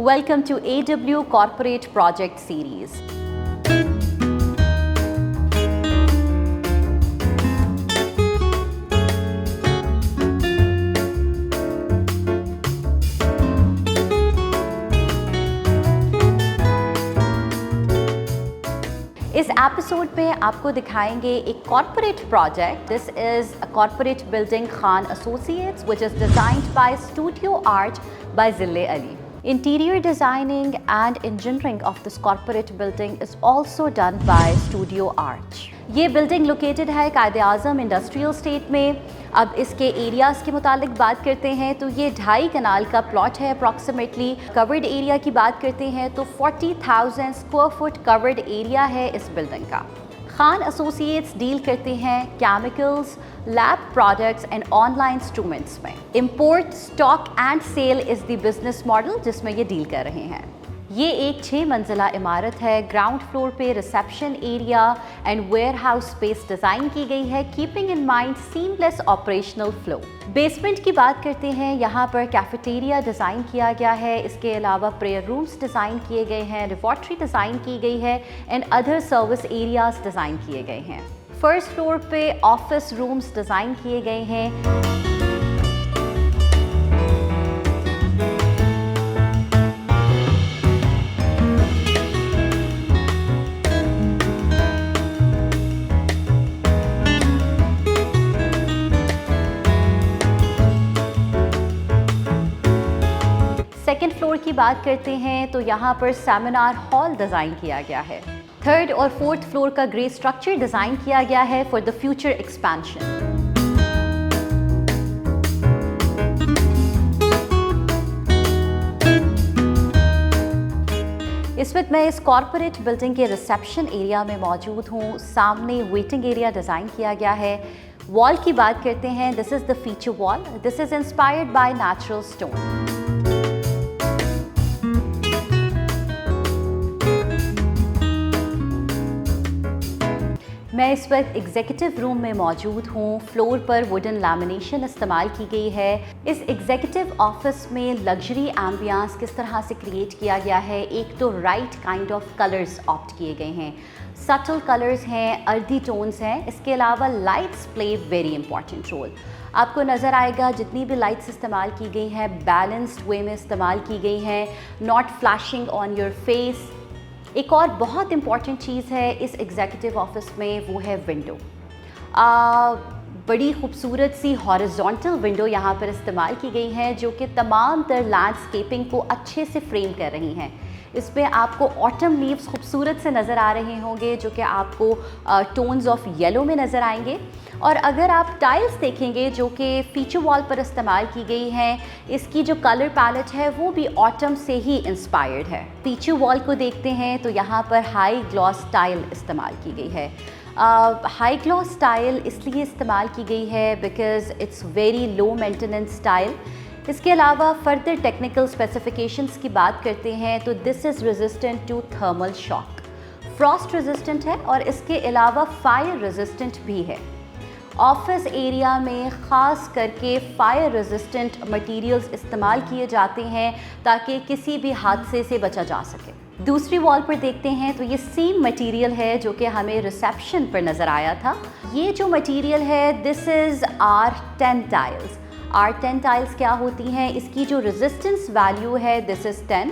Welcome to AW Corporate Project Series. इस episode में आपको दिखाएंगे एक corporate project. This is a corporate building Khan associates which is designed bye studio art bye जिले Ali. Interior designing and engineering of this corporate building is also done by Studio Arch. ये building located है Quaid-e-Azam industrial state में. अब इसके areas के मुतालिक बात करते हैं तो ये 2.5 कनाल का प्लॉट है अप्रॉक्सीमेटली. कवर्ड एरिया की बात करते हैं तो 40,000 स्क्वायर फुट कवर्ड एरिया है इस बिल्डिंग का. खान एसोसिएट्स डील करते हैं chemicals, lab products and online instruments में. Import, stock and sale is the business model जिसमें ये डील कर रहे हैं. ये एक 6 मंजिला इमारत है. ग्राउंड फ्लोर पे reception area and warehouse space design की गई है keeping in mind seamless operational flow. Basement की बात करते हैं. यहाँ पर कैफेटेरिया डिज़ाइन किया गया है. इसके अलावा प्रेयर रूम्स डिज़ाइन किए गए हैं, लेबॉर्ट्री डिज़ाइन की गई है and other service areas design किए गए हैं. फर्स्ट फ्लोर पे ऑफिस रूम्स डिज़ाइन किए गए हैं. सेकेंड फ्लोर की बात करते हैं तो यहाँ पर सेमिनार हॉल डिज़ाइन किया गया है. थर्ड और फोर्थ फ्लोर का ग्रे स्ट्रक्चर डिज़ाइन किया गया है फॉर द फ्यूचर एक्सपेंशन. इस वक्त मैं इस कॉर्पोरेट बिल्डिंग के रिसेप्शन एरिया में मौजूद हूँ. सामने वेटिंग एरिया डिज़ाइन किया गया है. वॉल की बात करते हैं. This is the feature wall. This is inspired by natural stone. मैं इस वक्त एग्जीक्यूटिव रूम में मौजूद हूँ. फ्लोर पर वुडन लैमिनेशन इस्तेमाल की गई है. इस एग्जीक्यूटिव ऑफिस में लग्जरी एम्बियंस किस तरह से क्रिएट किया गया है. एक तो right kind of colours opt किए गए हैं. सटल कलर्स हैं, अर्दी टोन्स हैं. इसके अलावा lights play very important role. आपको नज़र आएगा जितनी भी लाइट्स इस्तेमाल की गई हैं बैलेंस्ड वे में इस्तेमाल की गई हैं, not flashing on your face. एक और बहुत इम्पॉर्टेंट चीज़ है इस एग्जीक्यूटिव ऑफिस में, वो है विंडो. बड़ी खूबसूरत सी हॉरिजॉन्टल विंडो यहाँ पर इस्तेमाल की गई हैं जो कि तमाम तर लैंडस्केपिंग को अच्छे से फ्रेम कर रही हैं. इस पर आपको ऑटम लीव्स खूबसूरत से नज़र आ रहे होंगे जो कि आपको टोन्स ऑफ येलो में नज़र आएंगे. और अगर आप टाइल्स देखेंगे जो कि फीचर वॉल पर इस्तेमाल की गई हैं, इसकी जो कलर पैलेट है वो भी ऑटम से ही इंस्पायर्ड है. फीचर वॉल को देखते हैं तो यहाँ पर हाई ग्लॉस टाइल इस्तेमाल की गई है. हाई ग्लॉस टाइल इसलिए इस्तेमाल की गई है because it's very low maintenance tile. इसके अलावा फर्दर टेक्निकल स्पेसिफिकेशंस की बात करते हैं तो this is resistant to thermal shock, frost resistant है और इसके अलावा फायर रेजिस्टेंट भी है. ऑफिस एरिया में ख़ास करके फायर रेजिस्टेंट मटेरियल्स इस्तेमाल किए जाते हैं ताकि किसी भी हादसे से बचा जा सके. दूसरी वॉल पर देखते हैं तो ये सेम मटेरियल है जो कि हमें रिसेप्शन पर नज़र आया था. ये जो मटेरियल है this is R10 tiles. R10 tiles क्या होती हैं, इसकी जो रेजिस्टेंस वैल्यू है दिस इज़ 10.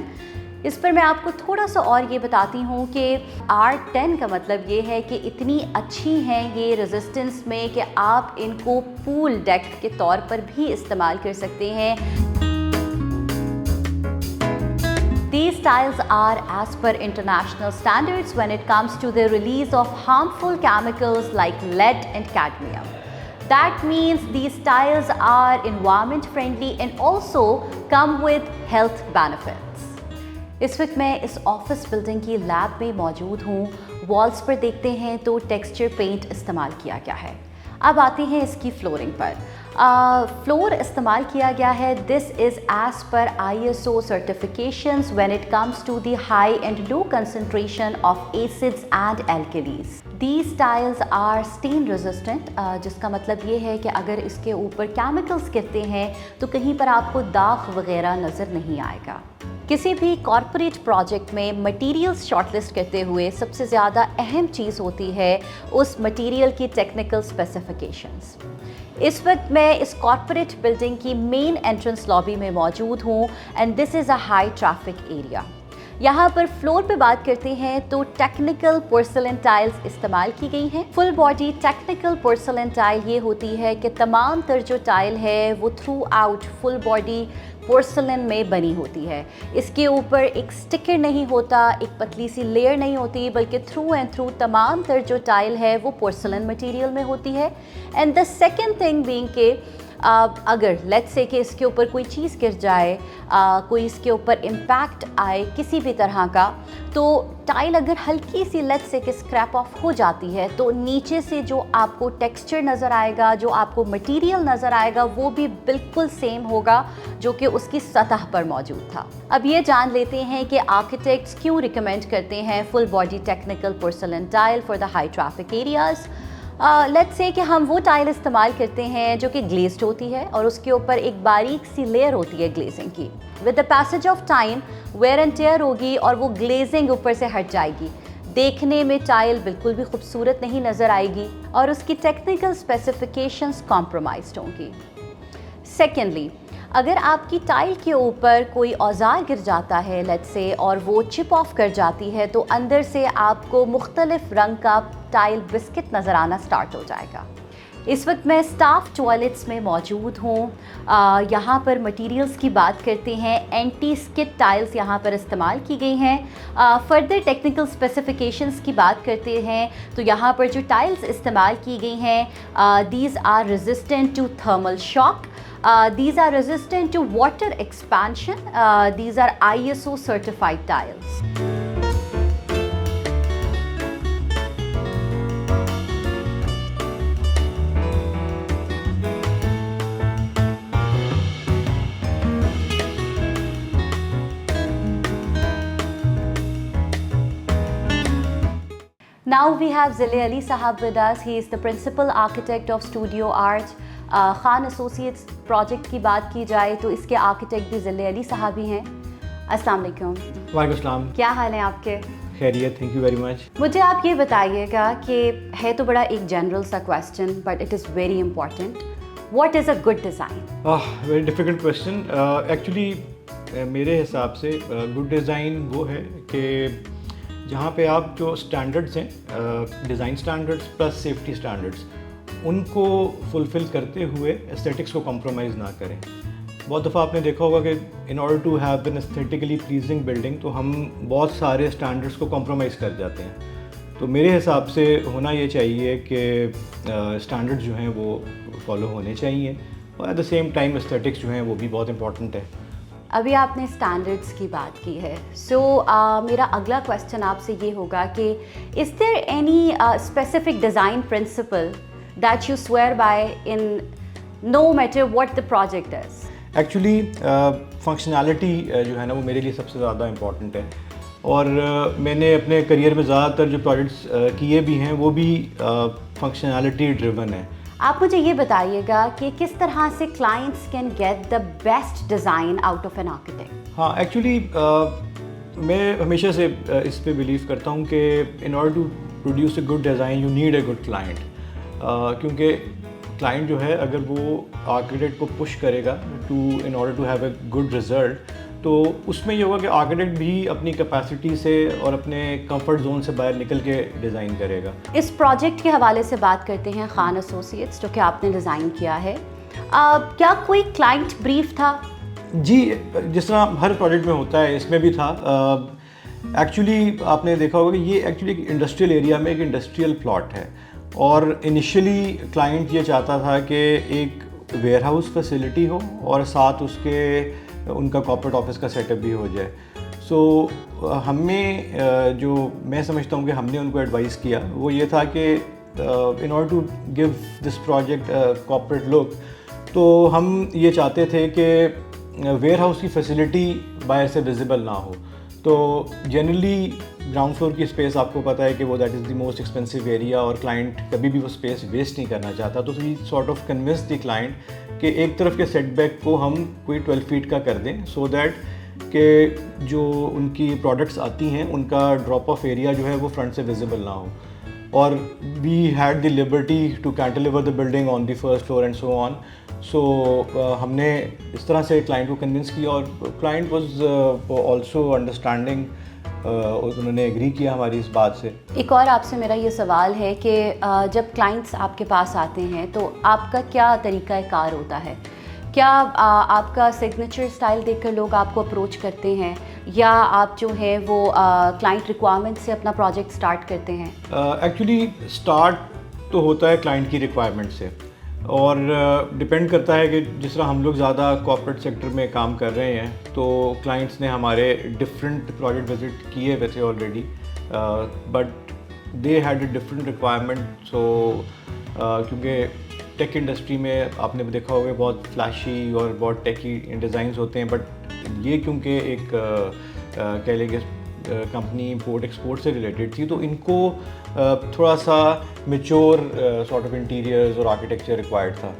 इस पर मैं आपको थोड़ा सा और ये बताती हूँ कि R10 का मतलब ये है कि इतनी अच्छी हैं ये रेजिस्टेंस में कि आप इनको पूल डेक के तौर पर भी इस्तेमाल कर सकते हैं. These tiles are as per international standards when it comes to the release of harmful chemicals like lead and cadmium. That means these tiles are environment friendly and also come with health benefits. इस वक्त मैं इस office building की lab में मौजूद हूँ. Walls पर देखते हैं तो टेक्सचर पेंट इस्तेमाल किया गया है. अब आते हैं इसकी फ्लोरिंग पर। फ्लोर इस्तेमाल किया गया है, this is as per ISO certifications when it comes to the high and low concentration of acids and alkalis. These tiles are stain resistant, जिसका मतलब ये है कि अगर इसके ऊपर केमिकल्स गिरते हैं तो कहीं पर आपको दाग वगैरह नज़र नहीं आएगा। किसी भी कॉरपोरेट प्रोजेक्ट में मटेरियल्स शॉर्टलिस्ट करते हुए सबसे ज़्यादा अहम चीज़ होती है उस मटेरियल की टेक्निकल स्पेसिफिकेशंस। इस वक्त मैं इस कॉरपोरेट बिल्डिंग की मेन एंट्रेंस लॉबी में मौजूद हूँ and this is a high traffic area. यहाँ पर फ्लोर पे बात करते हैं तो टेक्निकल पोर्सलिन टाइल्स इस्तेमाल की गई हैं। Full body technical porcelain tile ये होती है कि तमाम तर जो टाइल है वो through out full body porcelain में बनी होती है। इसके ऊपर एक स्टिकर नहीं होता, एक पतली सी लेयर नहीं होती, बल्कि थ्रू एंड थ्रू तमाम तर जो टाइल है वो पोर्सलिन मटेरियल में होती है। And the second thing being के अगर लेट्स से कि इसके ऊपर कोई चीज़ गिर जाए, कोई इसके ऊपर इम्पैक्ट आए किसी भी तरह का, तो टाइल अगर हल्की सी लेट्स से कि स्क्रैप ऑफ हो जाती है तो नीचे से जो आपको टेक्सचर नज़र आएगा, जो आपको मटेरियल नज़र आएगा, वो भी बिल्कुल सेम होगा जो कि उसकी सतह पर मौजूद था। अब ये जान लेते हैं कि आर्किटेक्ट्स क्यों रिकमेंड करते हैं full body technical porcelain tile for the high traffic areas. Let's say कि हम वो टाइल इस्तेमाल करते हैं जो कि ग्लेज्ड होती है और उसके ऊपर एक बारीक सी लेयर होती है ग्लेजिंग की। With the passage of time wear and tear होगी और वो ग्लेजिंग ऊपर से हट जाएगी, देखने में टाइल बिल्कुल भी खूबसूरत नहीं नज़र आएगी और उसकी टेक्निकल स्पेसिफिकेशंस कॉम्प्रोमाइज्ड होंगी। सेकेंडली, अगर आपकी टाइल के ऊपर कोई औजार गिर जाता है लेट्स से और वो चिप ऑफ कर जाती है तो अंदर से आपको मुख्तलिफ रंग का टाइल बिस्किट नज़र आना स्टार्ट हो जाएगा। इस वक्त मैं स्टाफ टॉयलेट्स में मौजूद हूँ। यहाँ पर मटेरियल्स की बात करते हैं, एंटी स्किड टाइल्स यहाँ पर इस्तेमाल की गई हैं। फर्दर टेक्निकल स्पेसिफिकेशंस की बात करते हैं तो यहाँ पर जो टाइल्स इस्तेमाल की गई हैं, these are resistant to thermal shock, these are resistant to water expansion, these are ISO certified tiles. Now we have Zile Ali Sahab with us. He is the principal architect of Studio Art. Khan associates project की बात की जाए तो इसके architect भी ज़िले अली साहब ही हैं। अस्सलाम वालेकुम। वालेकुम अस्सलाम। क्या हाल है आपके? खैरियत, थैंक यू वेरी मच। मुझे आप ये बताइएगा कि है तो बड़ा एक जनरल सा question but it is very important, what is a good design? Very difficult question. Actually मेरे हिसाब से गुड डिज़ाइन वो है कि जहाँ पे आप जो स्टैंडर्ड्स हैं, design standards plus safety standards, उनको फुलफ़िल करते हुए एस्थेटिक्स को कॉम्प्रोमाइज़ ना करें। बहुत दफ़ा आपने देखा होगा कि in order to have an aesthetically pleasing building तो हम बहुत सारे स्टैंडर्ड्स को कॉम्प्रोमाइज़ कर जाते हैं। तो मेरे हिसाब से होना ये चाहिए कि स्टैंडर्ड्स जो हैं वो फॉलो होने चाहिए और at the same time aesthetics जो हैं वो भी बहुत इंपॉर्टेंट है। अभी आपने स्टैंडर्ड्स की बात की है, सो मेरा अगला क्वेश्चन आपसे ये होगा कि is there any specific design principle that you swear by in no matter what the project is? Actually functionality जो है ना वो मेरे लिए सबसे ज़्यादा इम्पॉर्टेंट है और मैंने अपने करियर में ज़्यादातर जो प्रोजेक्ट्स किए भी हैं वो भी फंक्शनैलिटी ड्रिवन है। आप मुझे ये बताइएगा कि किस तरह से clients can get the best design out of an architect? हाँ, एक्चुअली मैं हमेशा से इस पे बिलीव करता हूँ कि in order to produce a good design you need a good client. क्योंकि क्लाइंट जो है अगर वो आर्किटेक्ट को पुश करेगा to in order to have a good result तो उसमें ये होगा कि आर्किटेक्ट भी अपनी कैपेसिटी से और अपने कंफर्ट जोन से बाहर निकल के डिज़ाइन करेगा। इस प्रोजेक्ट के हवाले से बात करते हैं खान एसोसिएट्स जो कि आपने डिज़ाइन किया है, क्या कोई क्लाइंट ब्रीफ था? जी, जिस तरह हर प्रोजेक्ट में होता है इसमें भी था। एक्चुअली आपने देखा होगा कि ये एक्चुअली एक इंडस्ट्रियल एरिया में एक इंडस्ट्रियल प्लॉट है और इनिशियली क्लाइंट ये चाहता था कि एक वेयरहाउस फैसिलिटी हो और साथ उसके उनका कॉर्पोरेट ऑफिस का सेटअप भी हो जाए। सो हमें जो मैं समझता हूँ कि हमने उनको एडवाइस किया वो ये था कि in order to give this project corporate look, तो हम ये चाहते थे कि वेयर हाउस की फैसिलिटी बाहर से विजिबल ना हो। तो जनरली ग्राउंड फ्लोर की स्पेस आपको पता है कि वो that is the most expensive area, और क्लाइंट कभी भी वो स्पेस वेस्ट नहीं करना चाहता। तो we sort of convince the client कि एक तरफ के सेटबैक को हम कोई 12 फीट का कर दें, सो दैट कि जो उनकी प्रोडक्ट्स आती हैं उनका ड्रॉप ऑफ एरिया जो है वो फ्रंट से विजिबल ना हो। और we had the liberty to cantilever the building on the first floor and so on. So हमने इस तरह से क्लाइंट को कन्विंस किया, और क्लाइंट वाज आल्सो अंडरस्टैंडिंग, उन्होंने एग्री किया हमारी इस बात से। एक और आपसे मेरा ये सवाल है कि जब क्लाइंट्स आपके पास आते हैं तो आपका क्या तरीका कार होता है? क्या आपका सिग्नेचर स्टाइल देखकर लोग आपको अप्रोच करते हैं, या आप जो है वो क्लाइंट रिक्वायरमेंट से अपना प्रोजेक्ट स्टार्ट करते हैं? एक्चुअली स्टार्ट तो होता है क्लाइंट की रिक्वायरमेंट से, और डिपेंड करता है कि जिस तरह हम लोग ज़्यादा कॉर्पोरेट सेक्टर में काम कर रहे हैं, तो क्लाइंट्स ने हमारे डिफरेंट प्रोजेक्ट विजिट किए हुए थे already, but they had a different requirement. So क्योंकि टेक इंडस्ट्री में आपने देखा होगा बहुत फ्लैशी और बहुत टेकी डिज़ाइंस होते हैं, बट ये क्योंकि एक कह लेंगे कंपनी इंपोर्ट एक्सपोर्ट से रिलेटेड थी, तो इनको थोड़ा सा मैच्योर सॉर्ट ऑफ इंटीरियर्स और आर्किटेक्चर रिक्वायर्ड था।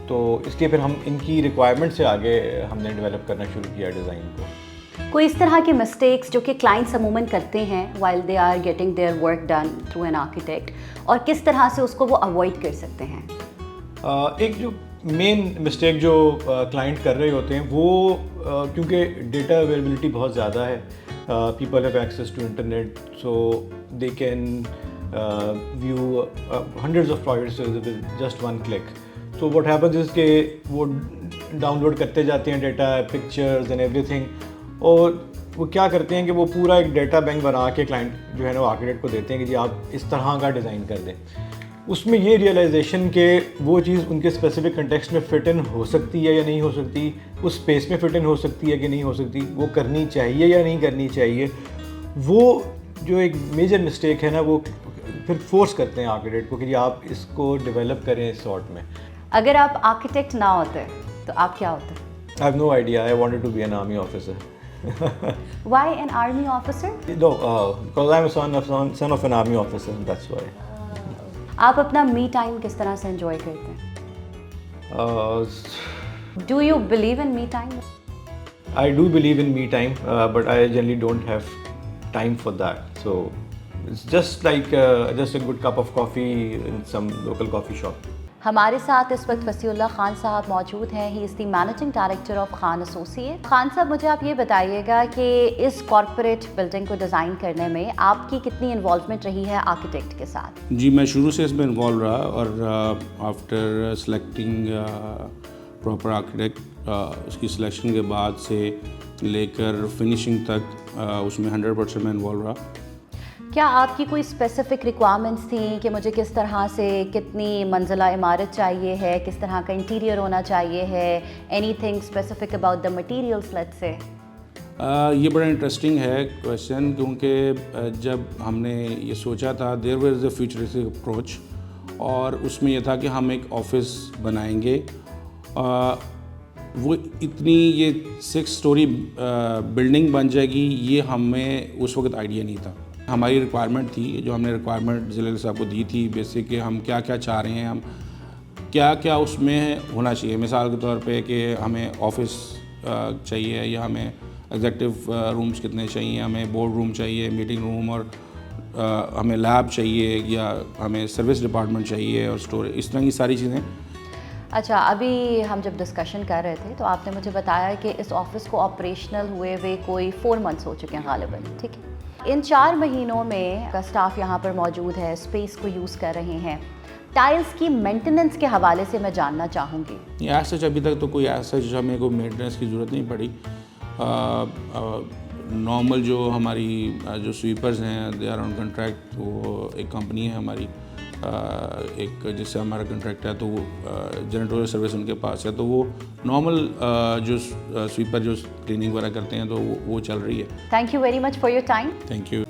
तो इसलिए फिर हम इनकी रिक्वायरमेंट से आगे हमने डेवलप करना शुरू किया डिज़ाइन को। कोई इस तरह के मिस्टेक्स जो कि क्लाइंट्स अमूमन करते हैं while they are getting their work done through an architect, और किस तरह से उसको वो अवॉइड कर सकते हैं? एक जो मेन मिस्टेक जो क्लाइंट कर रहे होते हैं वो क्योंकि डेटा अवेलेबिलिटी बहुत ज़्यादा है, people have access to internet, so they can view hundreds of projects with just one click. So what happens is के वो डाउनलोड करते जाते हैं डेटा, पिक्चर्स एंड एवरीथिंग, और वो क्या करते हैं कि वो पूरा एक डेटा बैंक बना के क्लाइंट जो है ना वो आर्किटेक्ट को देते हैं कि जी आप इस तरह का डिज़ाइन कर दें। उसमें ये रियलाइजेशन के वो चीज़ उनके स्पेसिफिक कंटेक्स्ट में फिट इन हो सकती है या नहीं हो सकती, उस स्पेस में फिट इन हो सकती है कि नहीं हो सकती, वो करनी चाहिए या नहीं करनी चाहिए, वो जो एक मेजर मिस्टेक है ना वो फिर फोर्स करते हैं आर्किटेक्ट को कि जी आप इसको डेवलप करें इस सॉर्ट में। अगर आप आर्किटेक्ट ना होते तो आप क्या होते? I have no idea, I wanted to be an army officer. Why an army officer? No, because I'm a son of an army officer, that's why. आप अपना मी टाइम किस तरह से एंजॉय करते हैं? Do you believe in me time? I do believe in me time, but I generally don't have time for that. So it's just like just a good cup of coffee in some local coffee shop. हमारे साथ इस वक्त वसीउल्लाह खान साहब मौजूद हैं। He is the managing director of Khan associate. Khan साहब, मुझे आप ये बताइएगा कि इस कॉर्पोरेट बिल्डिंग को डिज़ाइन करने में आपकी कितनी इन्वॉल्वमेंट रही है आर्किटेक्ट के साथ? जी, मैं शुरू से इसमें इन्वॉल्व रहा, और आफ्टर सेलेक्टिंग प्रॉपर आर्किटेक्ट, उसकी सिलेक्शन के बाद से लेकर फिनिशिंग तक उसमें 100% मैं इन्वॉल्व रहा। क्या आपकी कोई स्पेसिफिक रिक्वायरमेंट्स थी कि मुझे किस तरह से कितनी मंजिला इमारत चाहिए है, किस तरह का इंटीरियर होना चाहिए है, anything specific about the materials let's say? ये बड़ा इंटरेस्टिंग है क्वेश्चन, क्योंकि जब हमने ये सोचा था there was a futuristic approach, और उसमें यह था कि हम एक ऑफिस बनाएंगे। वो इतनी ये 6 स्टोरी बिल्डिंग बन जाएगी, ये हमें उस वक्त आइडिया नहीं था। हमारी रिक्वायरमेंट थी, जो हमने रिक्वायरमेंट जिले साहब को दी थी बेसिक, कि हम क्या क्या चाह रहे हैं, हम क्या क्या उसमें होना चाहिए। मिसाल के तौर पे कि हमें ऑफिस चाहिए, या हमें एग्जेक्टिव रूम्स कितने चाहिए, हमें बोर्ड रूम चाहिए, मीटिंग रूम, और हमें लैब चाहिए, या हमें सर्विस डिपार्टमेंट चाहिए, और स्टोरेज, इस तरह की सारी चीज़ें। अच्छा, अभी हम जब डिस्कशन कर रहे थे तो आपने मुझे बताया कि इस ऑफिस को ऑपरेशनल हुए हुए कोई 4 मंथ्स हो चुके हैं गालिबन, ठीक है। इन 4 महीनों में का स्टाफ यहाँ पर मौजूद है, स्पेस को यूज़ कर रहे हैं। टाइल्स की मेंटेनेंस के हवाले से मैं जानना चाहूँगी। ऐसा अभी तक तो कोई ऐसा हमें कोई मेंटेनेंस की ज़रूरत नहीं पड़ी। नॉर्मल जो हमारी जो स्वीपर्स हैं, दे आर ऑन कॉन्ट्रैक्ट। वो एक कंपनी है हमारी, एक जिससे हमारा कॉन्ट्रैक्ट है, तो वो जनरेटोरियल सर्विस उनके पास है, तो वो नॉर्मल जो स्वीपर जो क्लीनिंग वगैरह करते हैं, तो वो चल रही है। Thank you very much for your time. Thank you.